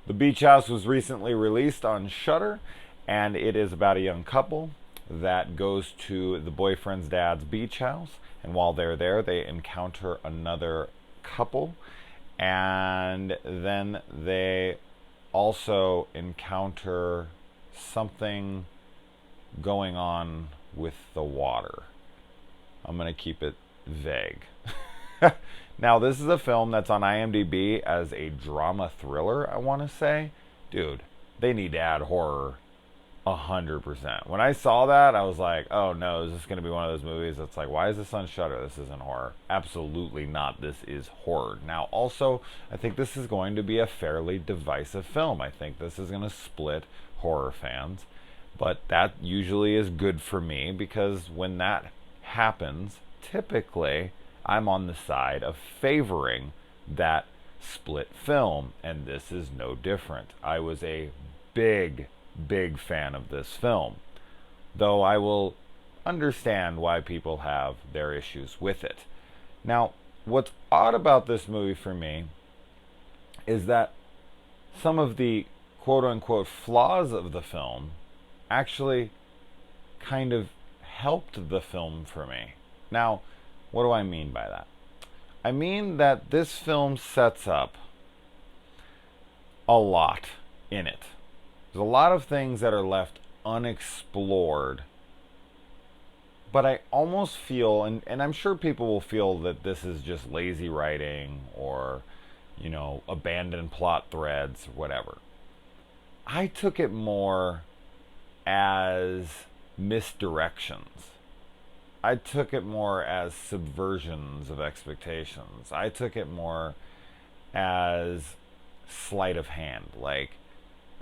The Beach House was recently released on Shudder, and it is about a young couple that goes to the boyfriend's dad's beach house. And while they're there, they encounter another couple, and then they also encounter something going on with the water. I'm going to keep it vague. Now, this is a film that's on IMDb as a drama thriller, I want to say. Dude, they need to add horror 100%. When I saw that, I was like, oh no, is this going to be one of those movies that's like, why is this on Shudder? This isn't horror. Absolutely not. This is horror. Now, also, I think this is going to be a fairly divisive film. I think this is going to split horror fans. But that usually is good for me because when that happens, typically I'm on the side of favoring that split film, and this is no different. I was a big fan of this film, though I will understand why people have their issues with it. Now, what's odd about this movie for me is that some of the quote unquote flaws of the film actually kind of helped the film for me. Now, what do I mean by that? I mean that this film sets up a lot in it. There's a lot of things that are left unexplored. But I almost feel, and I'm sure people will feel that this is just lazy writing or, abandoned plot threads or whatever. I took it more as misdirections. I took it more as subversions of expectations. I took it more as sleight of hand. Like,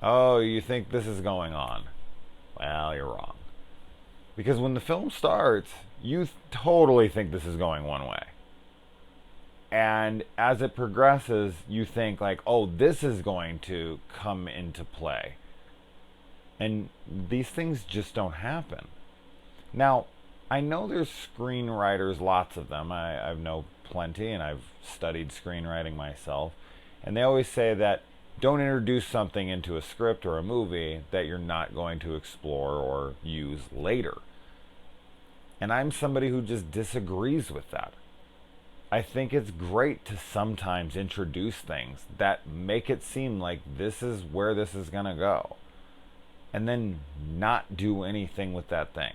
oh, you think this is going on? Well, you're wrong. Because when the film starts, you totally think this is going one way. And as it progresses, you think like, oh, this is going to come into play. And these things just don't happen. Now, I know there's screenwriters, lots of them. I know plenty, and I've studied screenwriting myself. And they always say that don't introduce something into a script or a movie that you're not going to explore or use later. And I'm somebody who just disagrees with that. I think it's great to sometimes introduce things that make it seem like this is where this is going to go, and then not do anything with that thing.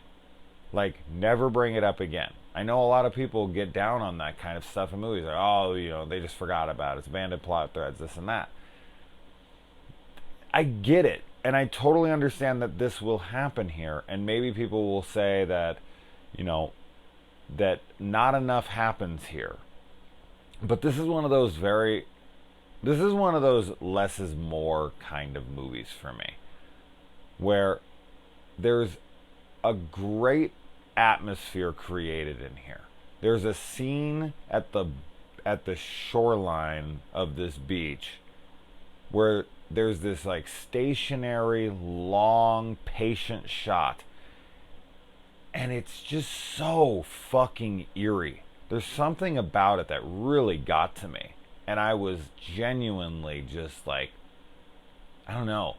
Like, never bring it up again. I know a lot of people get down on that kind of stuff in movies. Like, oh, they just forgot about it. It's abandoned plot threads, this and that. I get it. And I totally understand that this will happen here. And maybe people will say that, that not enough happens here. But this is one of those less is more kind of movies for me. Where there's a great atmosphere created in here. There's a scene at the shoreline of this beach where there's this like stationary, long, patient shot. And it's just so fucking eerie. There's something about it that really got to me. And I was genuinely just like, I don't know,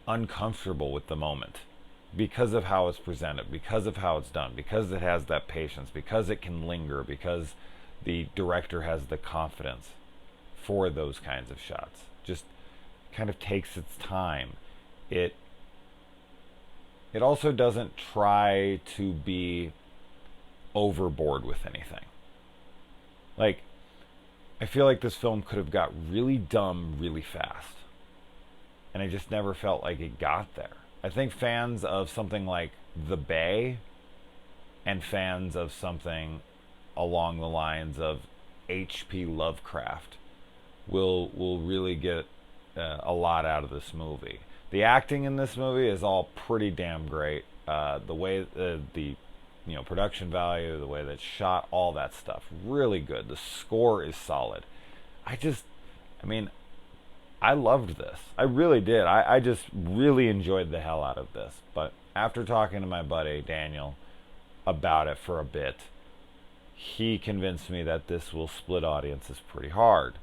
uncomfortable with the moment. Because of how it's presented, because of how it's done, because it has that patience, because it can linger, because the director has the confidence for those kinds of shots. Just kind of takes its time. It also doesn't try to be overboard with anything. Like, I feel like this film could have got really dumb really fast. And I just never felt like it got there. I think fans of something like The Bay and fans of something along the lines of H.P. Lovecraft will really get a lot out of this movie. The acting in this movie is all pretty damn great. The way the production value, the way that it's shot, all that stuff, really good. The score is solid. I loved this. I really did. I just really enjoyed the hell out of this. But after talking to my buddy Daniel about it for a bit, he convinced me that this will split audiences pretty hard.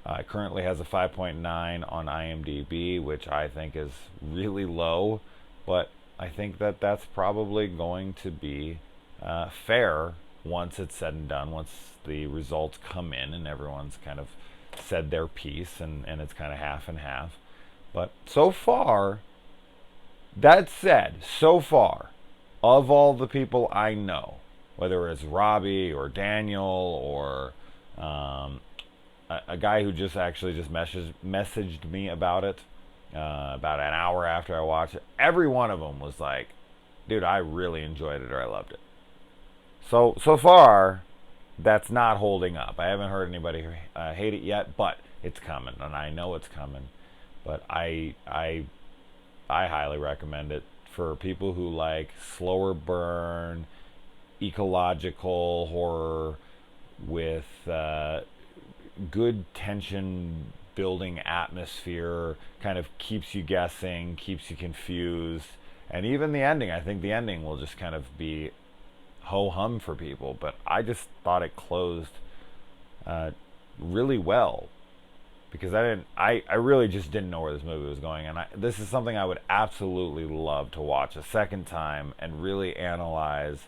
It currently has a 5.9 on IMDb, which I think is really low, but I think that that's probably going to be fair once it's said and done, once the results come in and everyone's kind of said their piece, and it's kind of half and half. But so far, that said, so far, of all the people I know, whether it's Robbie or Daniel or a guy who just actually just messaged me about it about an hour after I watched it, every one of them was like, dude, I really enjoyed it or I loved it. So far, that's not holding up. I haven't heard anybody hate it yet, but it's coming, and I know it's coming. But I highly recommend it for people who like slower burn, ecological horror with good tension building atmosphere, kind of keeps you guessing, keeps you confused. And even the ending, I think the ending will just kind of be ho hum for people. But I just thought it closed really well, because I really just didn't know where this movie was going, and this is something I would absolutely love to watch a second time and really analyze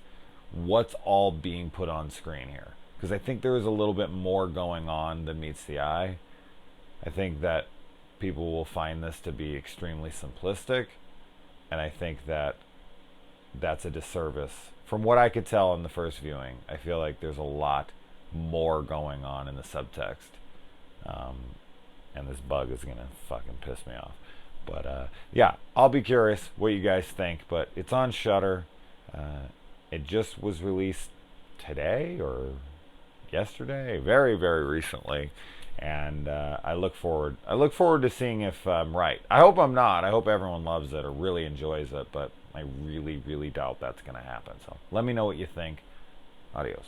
what's all being put on screen here, because I think there is a little bit more going on than meets the eye. I think that people will find this to be extremely simplistic, and I think that that's a disservice. From what I could tell in the first viewing, I feel like there's a lot more going on in the subtext. And this bug is gonna fucking piss me off. But yeah, I'll be curious what you guys think. But it's on Shudder. It just was released today or yesterday, very very recently, and I look forward to seeing if I'm right. I hope I'm not. I hope everyone loves it or really enjoys it, but I really doubt that's gonna happen. So let me know what you think. Adios.